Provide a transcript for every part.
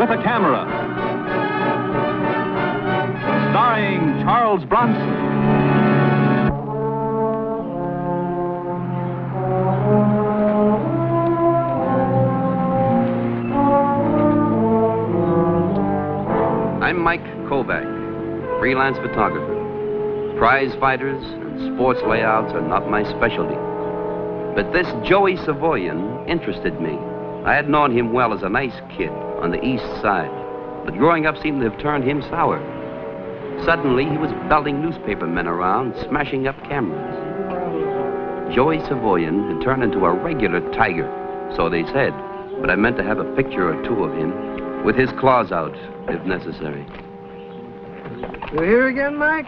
with a Camera. Starring Charles Bronson. I'm Mike Kovac, freelance photographer. Prize fighters and sports layouts are not my specialty. But this Joey Savoyan interested me. I had known him well as a nice kid on the east side, but growing up seemed to have turned him sour. Suddenly, he was belting newspaper men around, smashing up cameras. Joey Savoyan had turned into a regular tiger, so they said, but I meant to have a picture or two of him, with his claws out, if necessary. You here again, Mike?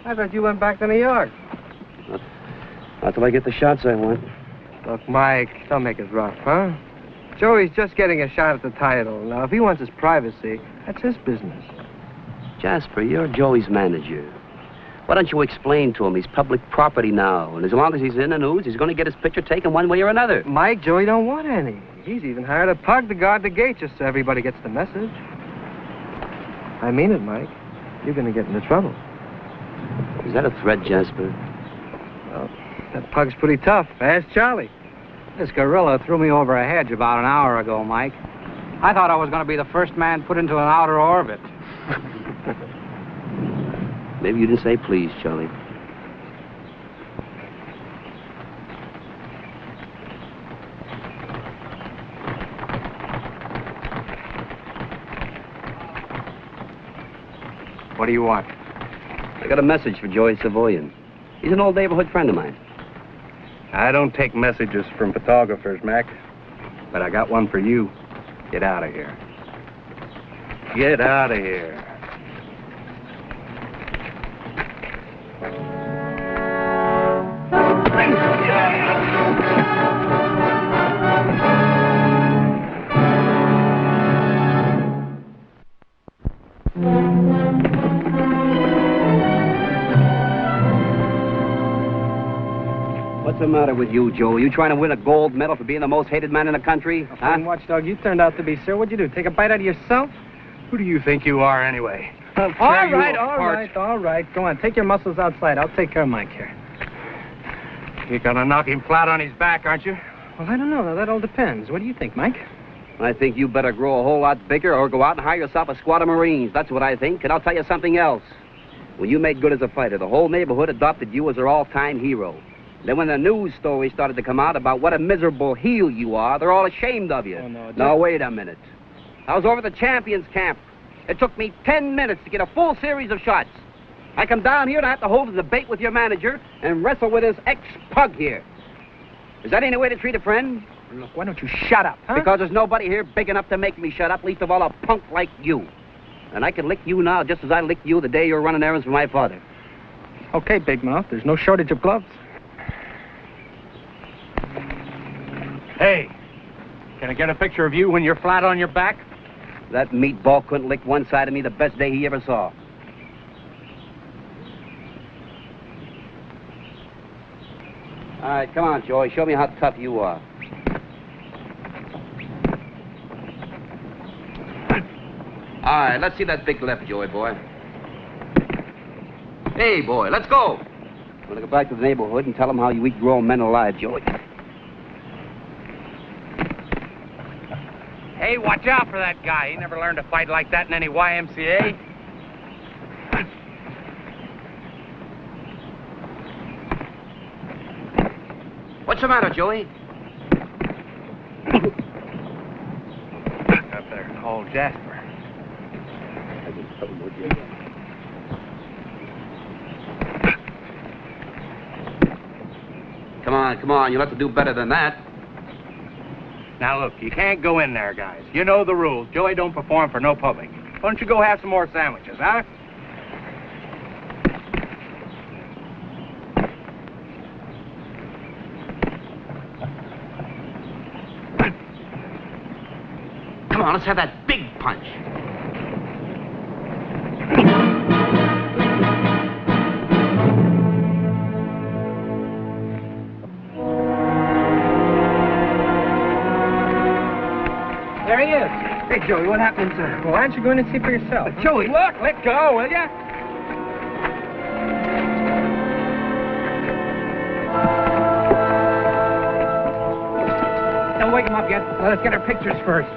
I thought you went back to New York. Not till I get the shots I want. Look, Mike, don't make it rough, huh? Joey's just getting a shot at the title. Now, if he wants his privacy, that's his business. Jasper, you're Joey's manager. Why don't you explain to him he's public property now, and as long as he's in the news, he's going to get his picture taken one way or another. Mike, Joey don't want any. He's even hired a pug to guard the gate just so everybody gets the message. I mean it, Mike. You're going to get into trouble. Is that a threat, Jasper? Well, that pug's pretty tough. Ask Charlie. This gorilla threw me over a hedge about an hour ago, Mike. I thought I was going to be the first man put into an outer orbit. Maybe you didn't say please, Charlie. What do you want? I got a message for Joey Savoyan. He's an old neighborhood friend of mine. I don't take messages from photographers, Mac. But I got one for you. Get out of here. Get out of here. What's the matter with you, Joe? Are you trying to win a gold medal for being the most hated man in the country? A fine watchdog you turned out to be, sir. What'd you do, take a bite out of yourself? Who do you think you are, anyway? All right. Go on, take your muscles outside. I'll take care of Mike here. You're gonna knock him flat on his back, aren't you? Well, I don't know. Now, that all depends. What do you think, Mike? I think you better grow a whole lot bigger or go out and hire yourself a squad of Marines. That's what I think. And I'll tell you something else. When you made good as a fighter, the whole neighborhood adopted you as their all-time hero. Then when the news stories started to come out about what a miserable heel you are, they're all ashamed of you. Oh, no, Now, wait a minute. I was over at the champions camp. It took me 10 minutes to get a full series of shots. I come down here and I have to hold a debate with your manager and wrestle with his ex-pug here. Is that any way to treat a friend? Look, why don't you shut up, huh? Because there's nobody here big enough to make me shut up, least of all a punk like you. And I can lick you now just as I licked you the day you were running errands for my father. Okay, Big Mouth. There's no shortage of gloves. Hey, can I get a picture of you when you're flat on your back? That meatball couldn't lick one side of me the best day he ever saw. All right, come on, Joey. Show me how tough you are. All right, let's see that big left, Joey, boy. Hey, boy, let's go. I'm going to go back to the neighborhood and tell them how you eat grown men alive, Joey. Hey, watch out for that guy. He never learned to fight like that in any YMCA. What's the matter, Joey? I better call Jasper. Come on. You'll have to do better than that. Now, look, you can't go in there, guys. You know the rules. Joey don't perform for no public. Why don't you go have some more sandwiches, huh? Come on, let's have that big punch. there he is. Hey, Joey, what happened to... Well, why aren't you going to see for yourself? Joey! Look, let go, will ya? Don't wake him up yet. Let us get our pictures first.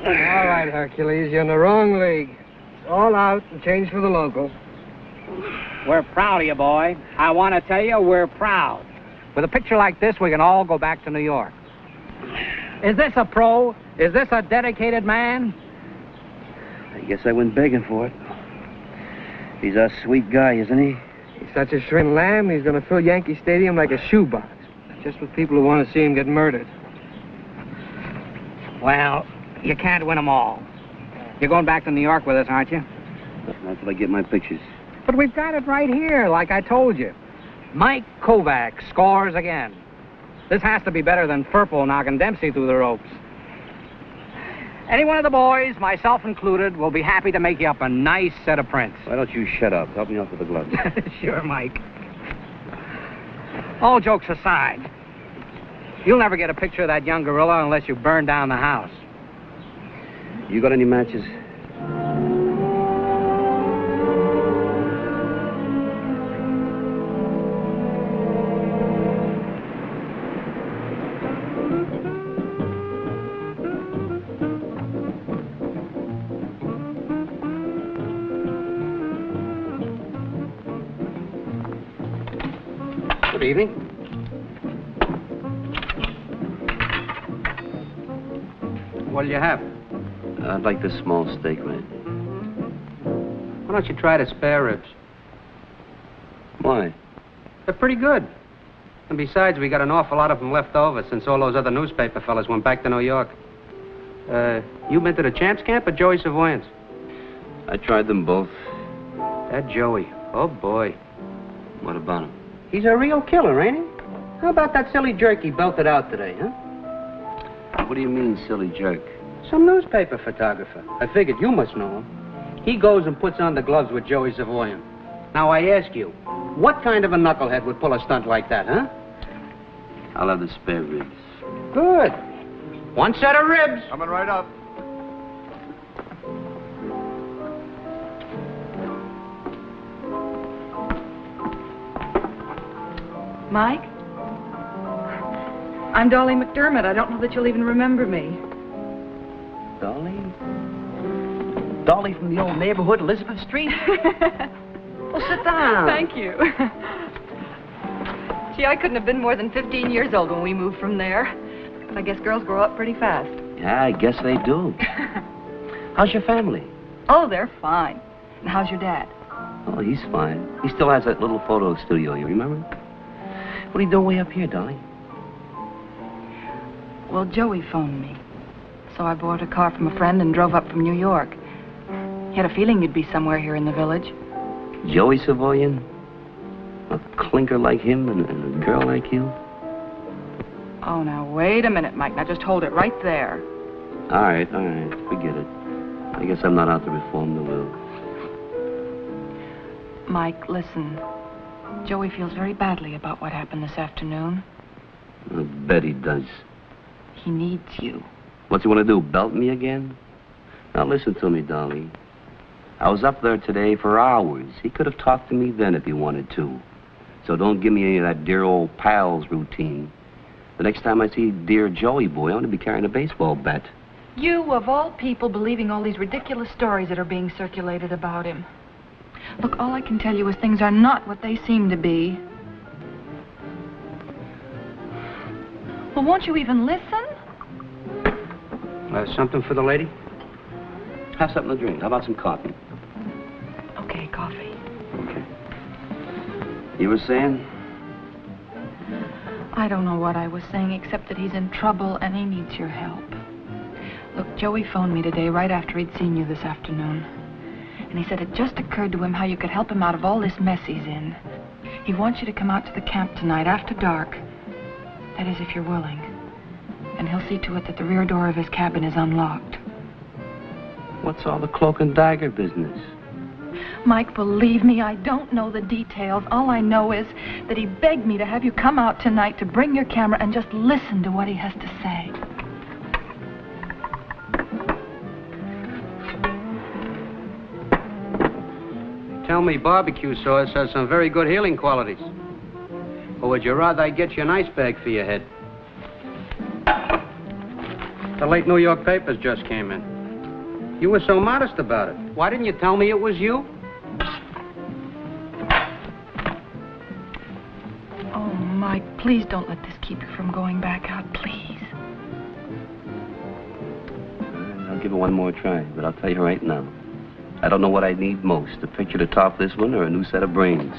All right, Hercules, you're in the wrong league. All out and change for the local. We're proud of you, boy. I want to tell you, we're proud. With a picture like this, we can all go back to New York. Is this a pro? Is this a dedicated man? I guess I went begging for it. He's a sweet guy, isn't he? He's such a shrimp lamb, he's going to fill Yankee Stadium like a shoebox. Just with people who want to see him get murdered. Well, you can't win them all. You're going back to New York with us, aren't you? Not till I get my pictures. But we've got it right here, like I told you. Mike Kovac scores again. This has to be better than Furpo knocking Dempsey through the ropes. Any one of the boys, myself included, will be happy to make you up a nice set of prints. Why don't you shut up? Help me out with the gloves. Sure, Mike. All jokes aside, you'll never get a picture of that young gorilla unless you burn down the house. You got any matches? Good evening. What'll you have? I'd like this small steak, man. Why don't you try the spare ribs? Why? They're pretty good. And besides, we got an awful lot of them left over since all those other newspaper fellas went back to New York. You been to the Champs Camp or Joey Savoyans? I tried them both. That Joey. Oh, boy. What about him? He's a real killer, ain't he? How about that silly jerk he belted out today, huh? What do you mean, silly jerk? Some newspaper photographer. I figured you must know him. He goes and puts on the gloves with Joey Savoyan. Now, I ask you, what kind of a knucklehead would pull a stunt like that, huh? I'll have the spare ribs. Good. One set of ribs. Coming right up. Mike? I'm Dolly McDermott. I don't know that you'll even remember me. Dolly? Dolly from the old neighborhood, Elizabeth Street? Well, sit down. Thank you. Gee, I couldn't have been more than 15 years old when we moved from there. But I guess girls grow up pretty fast. Yeah, I guess they do. How's your family? Oh, they're fine. And how's your dad? Oh, he's fine. He still has that little photo studio, you remember? What are you doing way up here, Dolly? Well, Joey phoned me. So I borrowed a car from a friend and drove up from New York. He had a feeling you'd be somewhere here in the village. Joey Savoyan? A clinker like him and a girl like you? Oh, now, wait a minute, Mike. Now, just hold it right there. All right. Forget it. I guess I'm not out to reform the will. Mike, listen. Joey feels very badly about what happened this afternoon. I bet he does. He needs you. What's he want to do, belt me again? Now, listen to me, Dolly. I was up there today for hours. He could have talked to me then if he wanted to. So don't give me any of that dear old pals routine. The next time I see dear Joey boy, I'm going to be carrying a baseball bat. You, of all people, believing all these ridiculous stories that are being circulated about him. Look, all I can tell you is things are not what they seem to be. Well, won't you even listen? Something for the lady? Have something to drink. How about some coffee? Okay, coffee. Okay. You were saying? I don't know what I was saying, except that he's in trouble and he needs your help. Look, Joey phoned me today right after he'd seen you this afternoon. And he said it just occurred to him how you could help him out of all this mess he's in. He wants you to come out to the camp tonight after dark. That is, if you're willing. And he'll see to it that the rear door of his cabin is unlocked. What's all the cloak and dagger business? Mike, believe me, I don't know the details. All I know is that he begged me to have you come out tonight to bring your camera and just listen to what he has to say. Tell me barbecue sauce has some very good healing qualities. Or would you rather I get you an ice bag for your head? The late New York papers just came in. You were so modest about it. Why didn't you tell me it was you? Oh, Mike, please don't let this keep you from going back out, please. I'll give it one more try, but I'll tell you right now. I don't know what I need most, a picture to top this one or a new set of brains.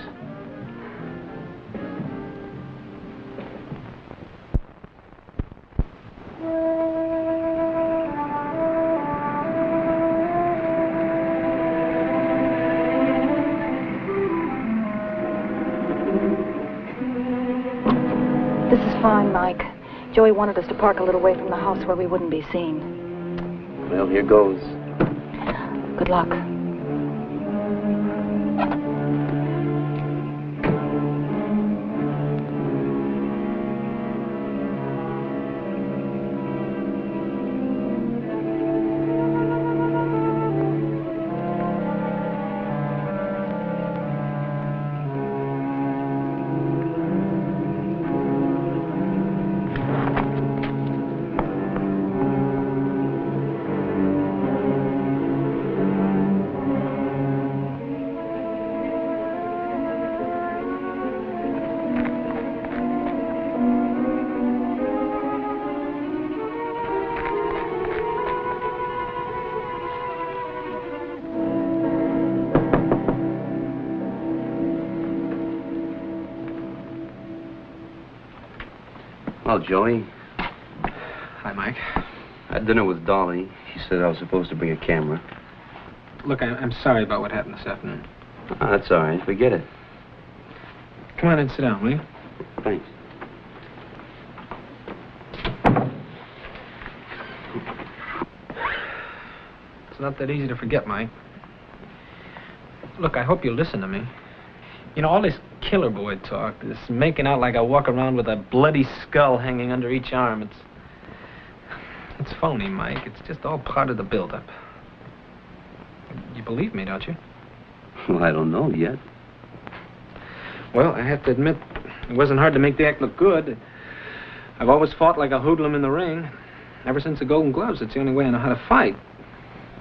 This is fine, Mike. Joey wanted us to park a little way from the house where we wouldn't be seen. Well, here goes. Good luck. Well, Joey. Hi, Mike. I had dinner with Dolly. She said I was supposed to bring a camera. Look, I'm sorry about what happened this afternoon. Oh, that's all right. Forget it. Come on and sit down, will you? Thanks. It's not that easy to forget, Mike. Look, I hope you'll listen to me. You know, all this killer boy talk, this making out like I walk around with a bloody skull hanging under each arm, it's phony, Mike. It's just all part of the build-up. You believe me, don't you? Well, I don't know yet. Well, I have to admit, it wasn't hard to make the act look good. I've always fought like a hoodlum in the ring. Ever since the Golden Gloves, it's the only way I know how to fight.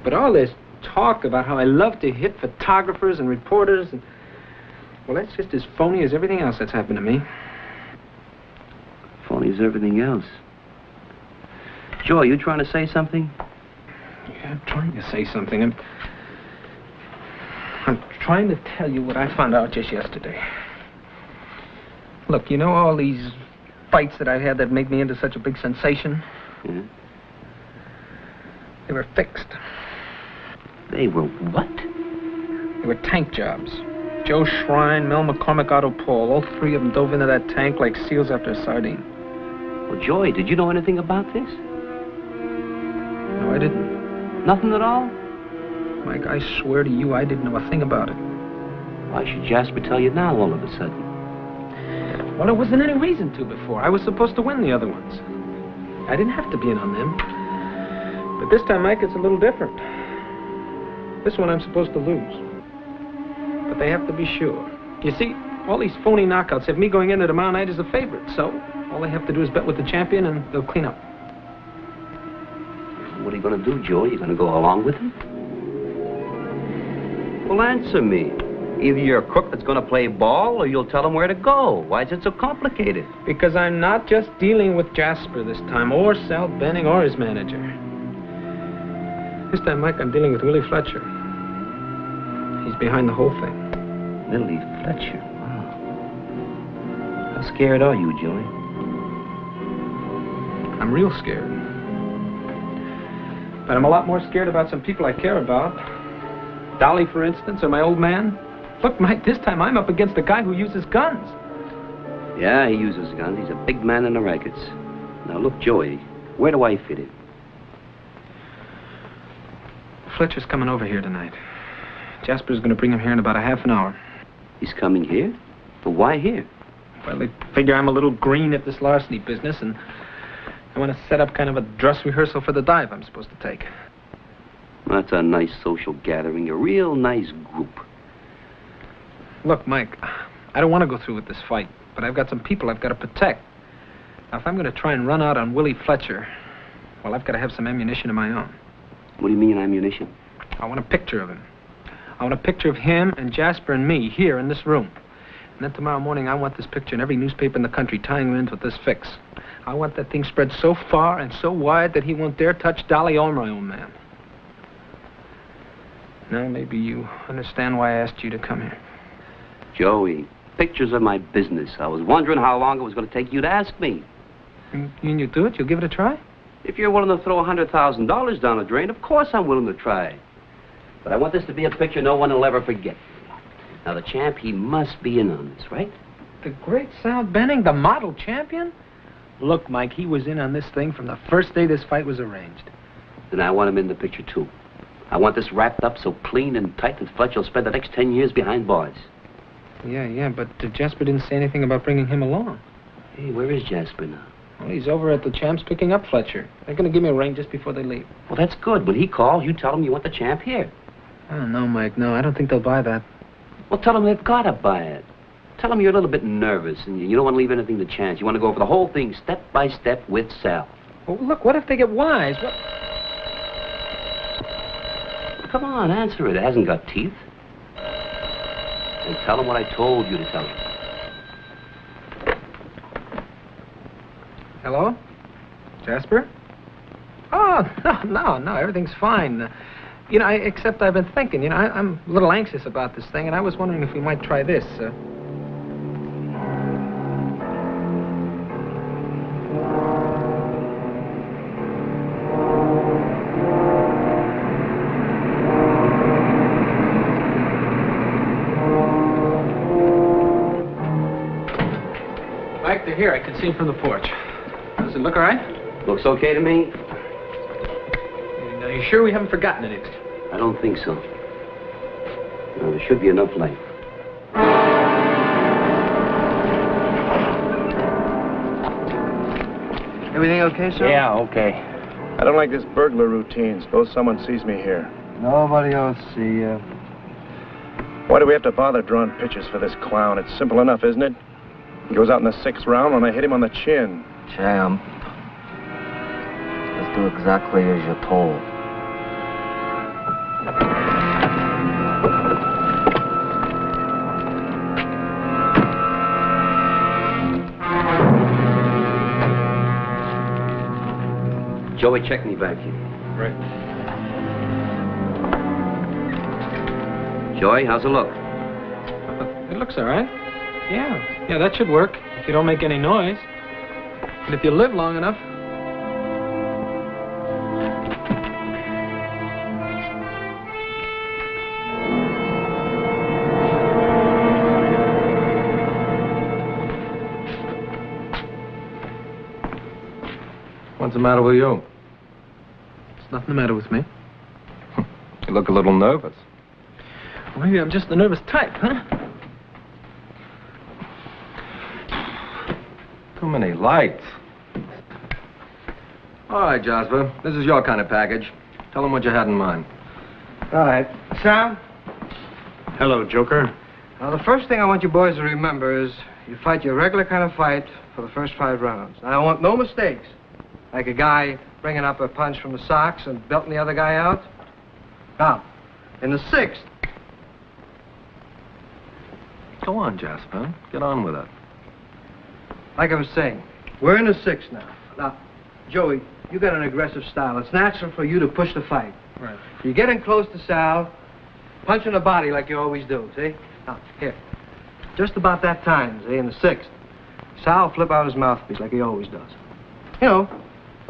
But all this talk about how I love to hit photographers and reporters, and well, that's just as phony as everything else that's happened to me. Phony as everything else. Joe, you trying to say something? Yeah, I'm trying to say something. I'm trying to tell you what I found out just yesterday. Look, you know all these fights that I had that made me into such a big sensation? Yeah. They were fixed. They were what? They were tank jobs. Joe Shrine, Mel McCormick, Otto Paul, all three of them dove into that tank like seals after a sardine. Well, Joey, did you know anything about this? No, I didn't. Nothing at all? Mike, I swear to you, I didn't know a thing about it. Why should Jasper tell you now all of a sudden? Well, there wasn't any reason to before. I was supposed to win the other ones. I didn't have to be in on them. But this time, Mike, it's a little different. This one I'm supposed to lose. But they have to be sure. You see, all these phony knockouts have me going into tomorrow night as a favorite, so all they have to do is bet with the champion and they'll clean up. What are you going to do, Joey? You going to go along with him? Well, answer me. Either you're a crook that's going to play ball or you'll tell him where to go. Why is it so complicated? Because I'm not just dealing with Jasper this time, or Sal Benning, or his manager. This time, Mike, I'm dealing with Willie Fletcher. He's behind the whole thing. Willie Fletcher? Wow. How scared are you, Joey? I'm real scared. But I'm a lot more scared about some people I care about. Dolly, for instance, or my old man. Look, Mike, this time I'm up against a guy who uses guns. Yeah, he uses guns. He's a big man in the rackets. Now, look, Joey, where do I fit in? Fletcher's coming over here tonight. Jasper's going to bring him here in about a half an hour. He's coming here? But why here? Well, they figure I'm a little green at this larceny business, and I want to set up kind of a dress rehearsal for the dive I'm supposed to take. Well, that's a nice social gathering, a real nice group. Look, Mike, I don't want to go through with this fight, but I've got some people I've got to protect. Now, if I'm going to try and run out on Willie Fletcher, well, I've got to have some ammunition of my own. What do you mean, ammunition? I want a picture of him. I want a picture of him and Jasper and me here in this room. And then tomorrow morning, I want this picture in every newspaper in the country tying him in with this fix. I want that thing spread so far and so wide that he won't dare touch Dolly or my old man. Now, maybe you understand why I asked you to come here. Joey, pictures are my business. I was wondering how long it was going to take you to ask me. And you do it? You'll give it a try? If you're willing to throw $100,000 down the drain, of course I'm willing to try. But I want this to be a picture no one will ever forget. Now, the champ, he must be in on this, right? The great Sal Benning, the model champion? Look, Mike, he was in on this thing from the first day this fight was arranged. Then I want him in the picture, too. I want this wrapped up so clean and tight that Fletcher will spend the next 10 years behind bars. Yeah, but Jasper didn't say anything about bringing him along. Hey, where is Jasper now? Well, he's over at the champ's picking up Fletcher. They're going to give me a ring just before they leave. Well, that's good. When he calls, you tell him you want the champ here. Oh, no, Mike, no. I don't think they'll buy that. Well, tell them they've got to buy it. Tell them you're a little bit nervous and you don't want to leave anything to chance. You want to go over the whole thing step by step with Sal. Well, look, what if they get wise? What? Come on, answer it. It hasn't got teeth. And tell them what I told you to tell them. Hello? Jasper? Oh, no, everything's fine. Except I've been thinking, I'm a little anxious about this thing, and I was wondering if we might try this. Mike, they're here. I can see them from the porch. Does it look all right? Looks okay to me. Are you sure we haven't forgotten anything? I don't think so. No, there should be enough light. Everything okay, sir? Yeah, okay. I don't like this burglar routine. Suppose someone sees me here. Nobody will see you. Why do we have to bother drawing pictures for this clown? It's simple enough, isn't it? He goes out in the 6th round when I hit him on the chin. Champ. Just do exactly as you're told. Joey, check me back here. Right. Joey, how's it look? It looks all right. Yeah, that should work if you don't make any noise. And if you live long enough. What's the matter with you? There's nothing the matter with me. You look a little nervous. Well, maybe I'm just the nervous type, huh? Too many lights. All right, Jasper. This is your kind of package. Tell them what you had in mind. All right. Sam? Hello, Joker. Now, the first thing I want you boys to remember is you fight your regular kind of fight for the first 5 rounds. I want no mistakes. Like a guy bringing up a punch from the socks and belting the other guy out. Now, in the 6th. Go on, Jasper. Get on with it. Like I was saying, we're in the 6th now. Now, Joey, you got an aggressive style. It's natural for you to push the fight. Right. You're getting close to Sal, punching the body like you always do, see? Now, here. Just about that time, see, in the 6th, Sal will flip out his mouthpiece like he always does. You know,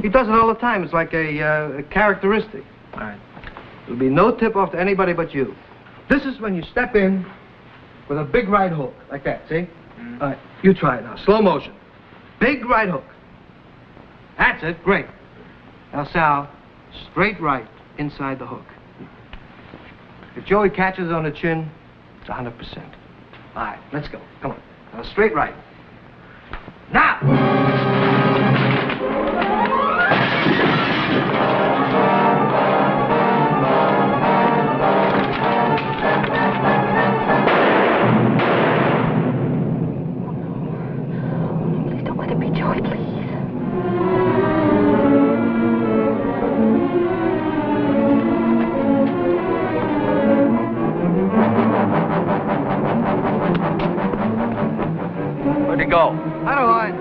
he does it all the time. It's like a characteristic. All right. There'll be no tip-off to anybody but you. This is when you step in with a big right hook, like that, see? All right, you try it now. Slow motion. Big right hook. That's it. Great. Now, Sal, straight right inside the hook. If Joey catches on the chin, it's 100%. All right, let's go. Come on. Now, straight right. Now! Please don't let it be Joey, please. Where'd he go? I don't mind.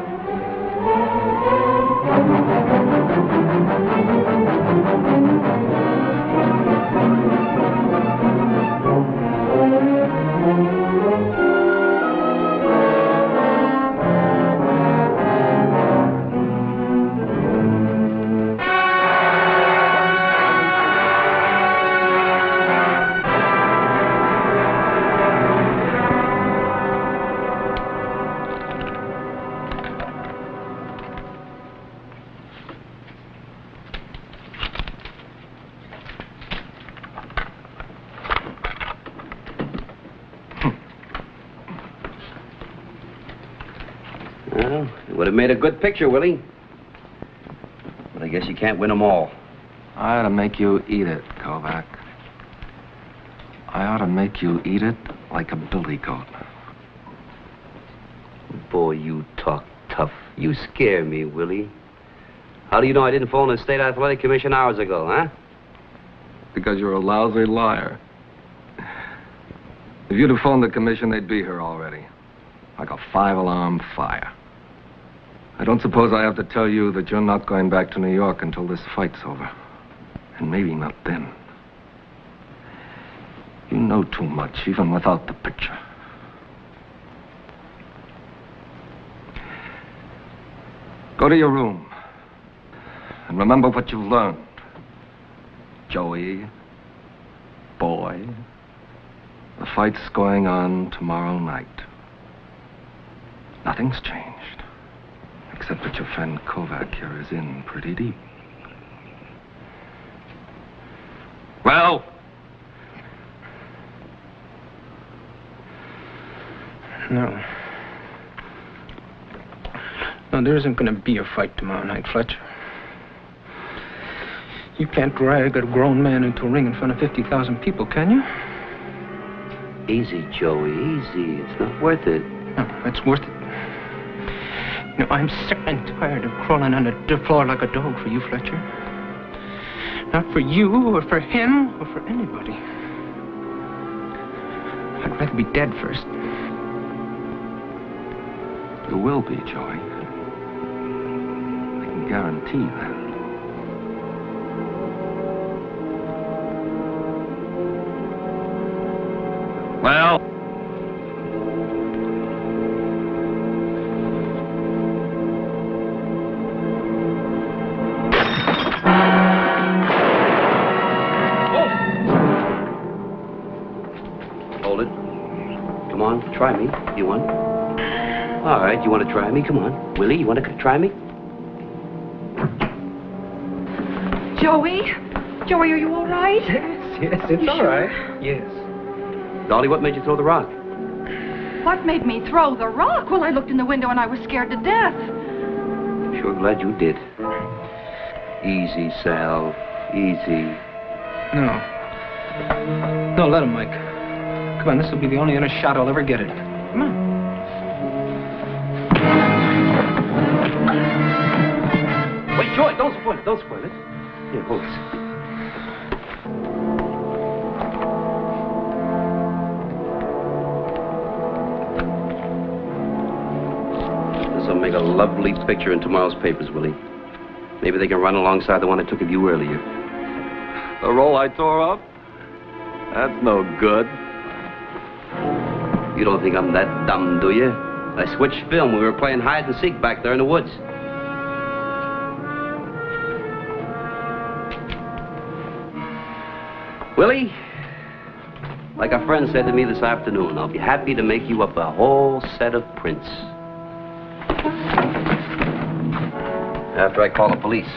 Well, it would have made a good picture, Willie. But I guess you can't win them all. I ought to make you eat it, Kovac. I ought to make you eat it like a billy goat. Boy, you talk tough. You scare me, Willie. How do you know I didn't phone the State Athletic Commission hours ago, huh? Because you're a lousy liar. If you'd have phoned the commission, they'd be here already. Like a 5-alarm fire. I don't suppose I have to tell you that you're not going back to New York until this fight's over. And maybe not then. You know too much, even without the picture. Go to your room. And remember what you've learned. Joey, boy, the fight's going on tomorrow night. Nothing's changed. Except that your friend Kovac here is in pretty deep. Well? No. No, there isn't going to be a fight tomorrow night, Fletcher. You can't drag a grown man into a ring in front of 50,000 people, can you? Easy, Joey, easy. It's not worth it. No, it's worth it. You know, I'm sick and tired of crawling on the floor like a dog for you, Fletcher. Not for you, or for him, or for anybody. I'd rather be dead first. You will be, Joey. I can guarantee that. Well? Hold it. Come on, try me. You want? All right, you want to try me? Come on. Willie, you want to try me? Joey? Joey, are you all right? Yes, it's all right. Yes. Dolly, what made you throw the rock? What made me throw the rock? Well, I looked in the window and I was scared to death. Sure glad you did. Easy, Sal. Easy. No. No, let him, Mike. Come on, this will be the only honest shot I'll ever get at it. Come on. Wait, Joy, don't spoil it. Don't spoil it. Here, hold this. This'll make a lovely picture in tomorrow's papers, Willie. Maybe they can run alongside the one I took of you earlier. The roll I tore up? That's no good. You don't think I'm that dumb, do you? I switched film. We were playing hide and seek back there in the woods. Willie, like a friend said to me this afternoon, I'll be happy to make you up a whole set of prints. After I call the police.